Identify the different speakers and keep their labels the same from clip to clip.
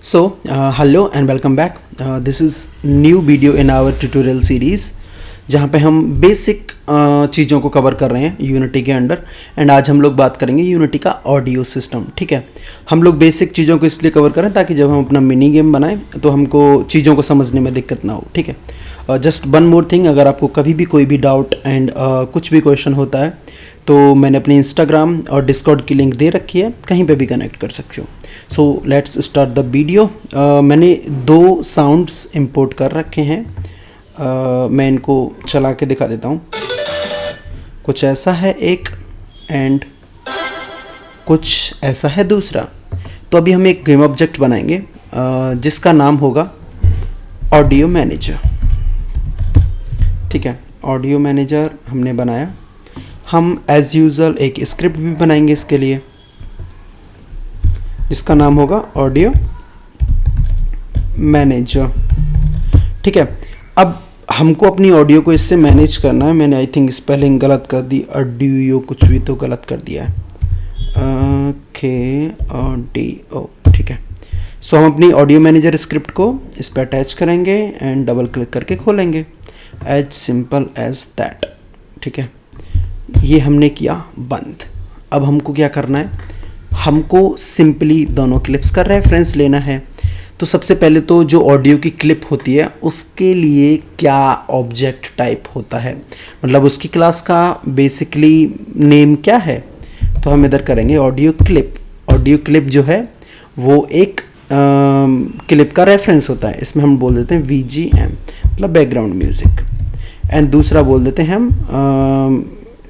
Speaker 1: Hello and welcome back. This is new video in our tutorial series जहाँ पे हम basic चीज़ों को कवर कर रहे हैं यूनिटी के अंडर। एंड आज हम लोग बात करेंगे यूनिटी का ऑडियो सिस्टम। ठीक है, हम लोग बेसिक चीज़ों को इसलिए कवर करें ताकि जब हम अपना मिनी गेम बनाएं तो हमको चीज़ों को समझने में दिक्कत ना हो। ठीक है, जस्ट वन मोर थिंग, अगर आपको कभी भी कोई भी डाउट एंड कुछ भी क्वेश्चन होता है तो मैंने अपनी इंस्टाग्राम और डिस्कॉर्ड की लिंक दे रखी है, कहीं पे भी कनेक्ट कर सकते हो। So let's start the video. मैंने दो साउंड्स इंपोर्ट कर रखे हैं। मैं इनको चला के दिखा देता हूँ। कुछ ऐसा है एक एंड कुछ ऐसा है दूसरा। तो अभी हम एक गेम ऑब्जेक्ट बनाएंगे जिसका नाम होगा ऑडियो मैनेजर। ठीक है, ऑडियो मैनेजर हमने बनाया। हम एज यूजुअल एक स्क्रिप्ट भी बनाएंगे इसके लिए जिसका नाम होगा ऑडियो मैनेजर। ठीक है, अब हमको अपनी ऑडियो को इससे मैनेज करना है। मैंने आई थिंक स्पेलिंग गलत कर दी, ऑडियो कुछ भी तो गलत कर दिया है। ऑडियो। ठीक है, सो हम अपनी ऑडियो मैनेजर स्क्रिप्ट को इस पर अटैच करेंगे एंड डबल क्लिक करके खोलेंगे। As simple as that. ठीक है, ये हमने किया बंद। अब हमको क्या करना है, हमको सिंपली दोनों क्लिप्स का रेफरेंस लेना है। तो सबसे पहले तो जो ऑडियो की क्लिप होती है उसके लिए क्या ऑब्जेक्ट टाइप होता है, मतलब उसकी क्लास का बेसिकली नेम क्या है, तो हम इधर करेंगे ऑडियो क्लिप। ऑडियो क्लिप जो है वो एक क्लिप का रेफरेंस होता है। इसमें हम बोल देते हैं VGM, मतलब बैकग्राउंड म्यूजिक। एंड दूसरा बोल देते हैं हम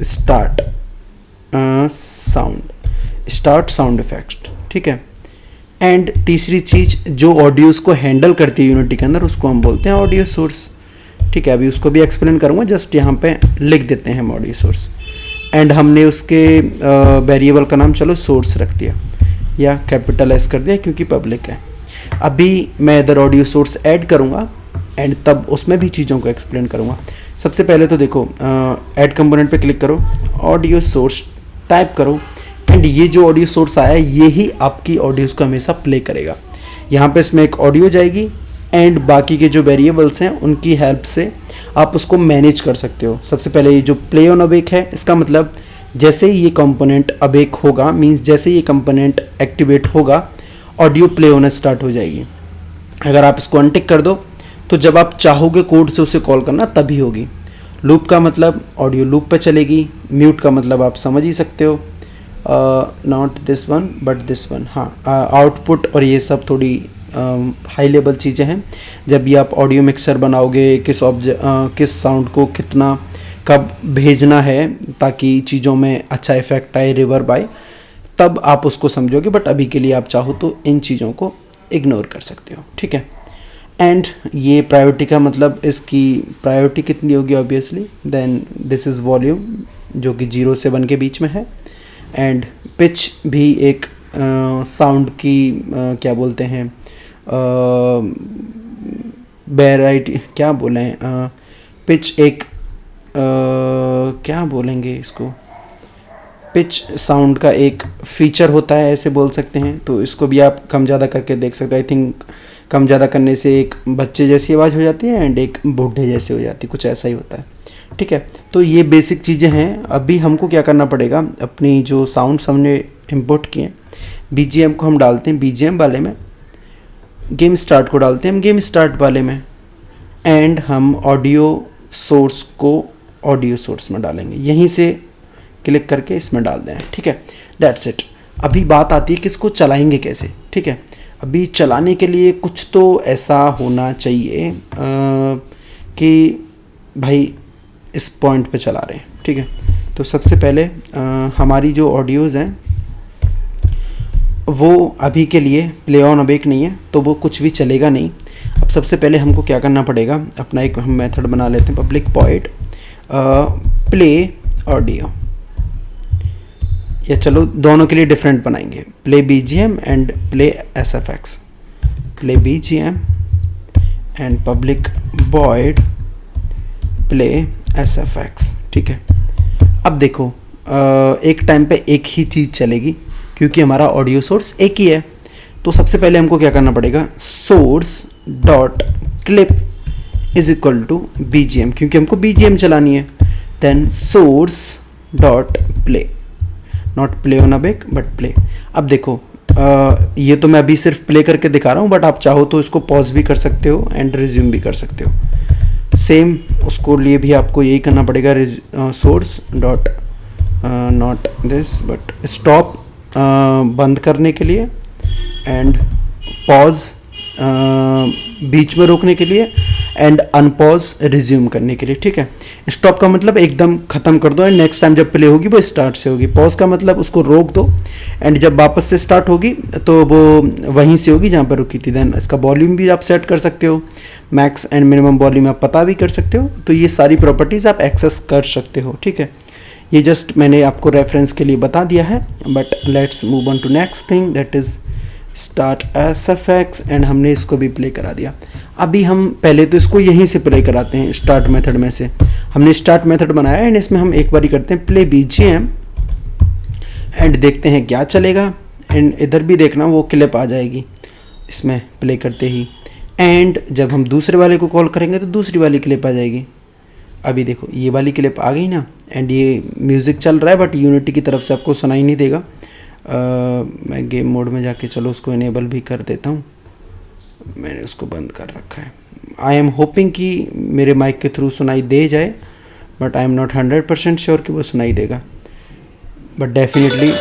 Speaker 1: स्टार्ट साउंड इफेक्ट। ठीक है, एंड तीसरी चीज़ जो ऑडियोज़ को हैंडल करती है यूनिटी के अंदर उसको हम बोलते हैं ऑडियो सोर्स। ठीक है, अभी उसको भी एक्सप्लेन करूँगा, जस्ट यहाँ पे लिख देते हैं हम ऑडियो सोर्स। एंड हमने उसके वेरिएबल का नाम चलो सोर्स रख दिया या कैपिटल S कर दिया क्योंकि पब्लिक है। अभी मैं इधर ऑडियो सोर्स ऐड करूँगा एंड तब उसमें भी चीज़ों को एक्सप्लेन करूँगा। सबसे पहले तो देखो, ऐड कंपोनेंट पे क्लिक करो, ऑडियो सोर्स टाइप करो एंड ये जो ऑडियो सोर्स आया है ये ही आपकी ऑडियोज़ को हमेशा प्ले करेगा। यहाँ पे इसमें एक ऑडियो जाएगी एंड बाकी के जो वेरिएबल्स हैं उनकी हेल्प से आप उसको मैनेज कर सकते हो। सबसे पहले ये जो प्ले ऑन अवेक है, इसका मतलब जैसे ही ये कंपोनेंट अवेक होगा, मींस जैसे ही ये कंपोनेंट एक्टिवेट होगा ऑडियो प्ले होना स्टार्ट हो जाएगी। अगर आप इसको अनटिक कर दो तो जब आप चाहोगे कोड से उसे कॉल करना तभी होगी। लूप का मतलब ऑडियो लूप पे चलेगी। म्यूट का मतलब आप समझ ही सकते हो, not this one but this one. हाँ, आउटपुट और ये सब थोड़ी हाई लेवल चीज़ें हैं। जब भी आप ऑडियो मिक्सर बनाओगे, किस साउंड को कितना कब भेजना है ताकि चीज़ों में अच्छा इफेक्ट आए, रिवर्ब आए, तब आप उसको समझोगे। बट अभी के लिए आप चाहो तो इन चीज़ों को इग्नोर कर सकते हो। ठीक है, एंड ये प्रायोरिटी का मतलब इसकी प्रायोरिटी कितनी होगी obviously. Then this is volume जो कि 0 से 1 के बीच में है। एंड पिच भी एक साउंड की क्या बोलते हैं, वेराइटी क्या बोलें, पिच एक क्या बोलेंगे इसको, पिच साउंड का एक फीचर होता है, ऐसे बोल सकते हैं। तो इसको भी आप कम ज़्यादा करके देख सकते हो। आई थिंक कम ज़्यादा करने से एक बच्चे जैसी आवाज़ हो जाती है एंड एक बूढ़े जैसे हो जाती है, कुछ ऐसा ही होता है। ठीक है, तो ये बेसिक चीज़ें हैं। अभी हमको क्या करना पड़ेगा, अपनी जो साउंड्स हमने इंपोर्ट किए हैं BGM को हम डालते हैं BGM वाले में, गेम स्टार्ट को डालते हैं हम गेम स्टार्ट वाले में, एंड हम ऑडियो सोर्स को ऑडियो सोर्स में डालेंगे। यहीं से क्लिक करके इसमें डाल देना। ठीक है, दैट्स इट। अभी बात आती है कि इसको चलाएंगे कैसे। ठीक है, अभी चलाने के लिए कुछ तो ऐसा होना चाहिए कि भाई इस पॉइंट पे चला रहे हैं। ठीक है, तो सबसे पहले हमारी जो ऑडियोज़ हैं वो अभी के लिए प्ले ऑन अवेक नहीं है तो वो कुछ भी चलेगा नहीं। अब सबसे पहले हमको क्या करना पड़ेगा, अपना एक हम मेथड बना लेते हैं, पब्लिक वॉइड प्ले ऑडियो, या चलो दोनों के लिए डिफरेंट बनाएंगे, play BGM and play SFX। Play BGM and public void play SFX। ठीक है, अब देखो एक टाइम पे एक ही चीज़ चलेगी क्योंकि हमारा ऑडियो सोर्स एक ही है। तो सबसे पहले हमको क्या करना पड़ेगा, source dot clip is equal to BGM, क्योंकि हमको BGM चलानी है। Then source dot play, not play on a back but play. अब देखो ये तो मैं अभी सिर्फ प्ले करके दिखा रहा हूँ, बट आप चाहो तो इसको पॉज भी कर सकते हो एंड रिज्यूम भी कर सकते हो। सेम उसको लिए भी आपको यही करना पड़ेगा, source dot not this but stop बंद करने के लिए, एंड पॉज बीच में रोकने के लिए, एंड अनपॉज रिज्यूम करने के लिए। ठीक है, स्टॉप का मतलब एकदम ख़त्म कर दो एंड नेक्स्ट टाइम जब प्ले होगी वो स्टार्ट से होगी। पॉज का मतलब उसको रोक दो एंड जब वापस से स्टार्ट होगी तो वो वहीं से होगी जहाँ पर रुकी थी। देन इसका वॉल्यूम भी आप सेट कर सकते हो, मैक्स एंड मिनिमम वॉल्यूम आप पता भी कर सकते हो। तो ये सारी प्रॉपर्टीज़ आप एक्सेस कर सकते हो। ठीक है, ये जस्ट मैंने आपको रेफरेंस के लिए बता दिया है। But let's move on to next thing, that is start SFX, and हमने इसको भी प्ले करा दिया। अभी हम पहले तो इसको यहीं से प्ले कराते हैं, स्टार्ट मेथड में से हमने स्टार्ट मेथड बनाया एंड इसमें हम एक बार ही करते हैं प्ले BGM एंड देखते हैं क्या चलेगा। एंड इधर भी देखना वो क्लिप आ जाएगी इसमें प्ले करते ही, एंड जब हम दूसरे वाले को कॉल करेंगे तो दूसरी वाली क्लिप आ जाएगी। अभी देखो ये वाली क्लिप आ गई ना, एंड ये म्यूज़िक चल रहा है बट यूनिटी की तरफ से आपको सुनाई नहीं देगा। मैं गेम मोड में जाके चलो उसको इनेबल भी कर देता हूँ, मैंने उसको बंद कर रखा है। आई एम होपिंग कि मेरे माइक के थ्रू सुनाई दे जाए, but I am not 100% sure कि वो सुनाई देगा, बट डेफिनेटली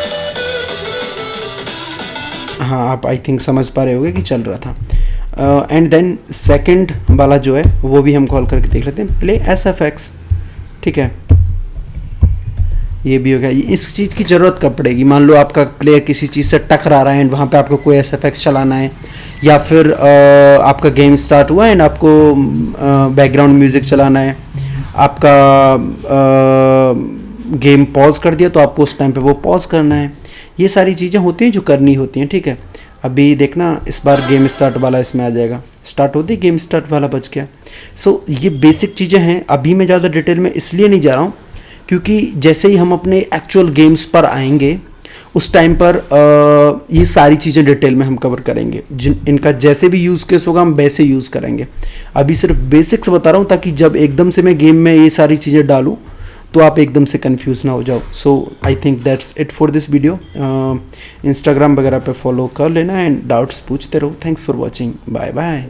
Speaker 1: हाँ आप आई थिंक समझ पा रहे होगे कि चल रहा था। एंड देन सेकंड वाला जो है वो भी हम कॉल करके देख लेते हैं, प्ले SFX। ठीक है, ये भी हो गया। इस चीज़ की ज़रूरत कब पड़ेगी, मान लो आपका प्लेयर किसी चीज़ से टकरा रहा है एंड वहाँ पे आपको कोई SFX चलाना है, या फिर आपका गेम स्टार्ट हुआ एंड आपको बैकग्राउंड म्यूज़िक चलाना है, आपका गेम पॉज कर दिया तो आपको उस टाइम पे वो पॉज करना है। ये सारी चीज़ें होती हैं जो करनी होती हैं। ठीक है, अभी देखना इस बार गेम स्टार्ट वाला इसमें आ जाएगा, स्टार्ट होती गेम स्टार्ट वाला बच गया। सो ये बेसिक चीज़ें हैं। अभी मैं ज़्यादा डिटेल में इसलिए नहीं जा रहा हूँ क्योंकि जैसे ही हम अपने एक्चुअल गेम्स पर आएंगे उस टाइम पर ये सारी चीज़ें डिटेल में हम कवर करेंगे। इनका जैसे भी यूज़ केस होगा हम वैसे यूज़ करेंगे। अभी सिर्फ बेसिक्स बता रहा हूँ ताकि जब एकदम से मैं गेम में ये सारी चीज़ें डालूँ तो आप एकदम से कंफ्यूज ना हो जाओ। So I think that's it for this video. Instagram वगैरह पे फॉलो कर लेना एंड डाउट्स पूछते रहो। Thanks for watching, bye bye.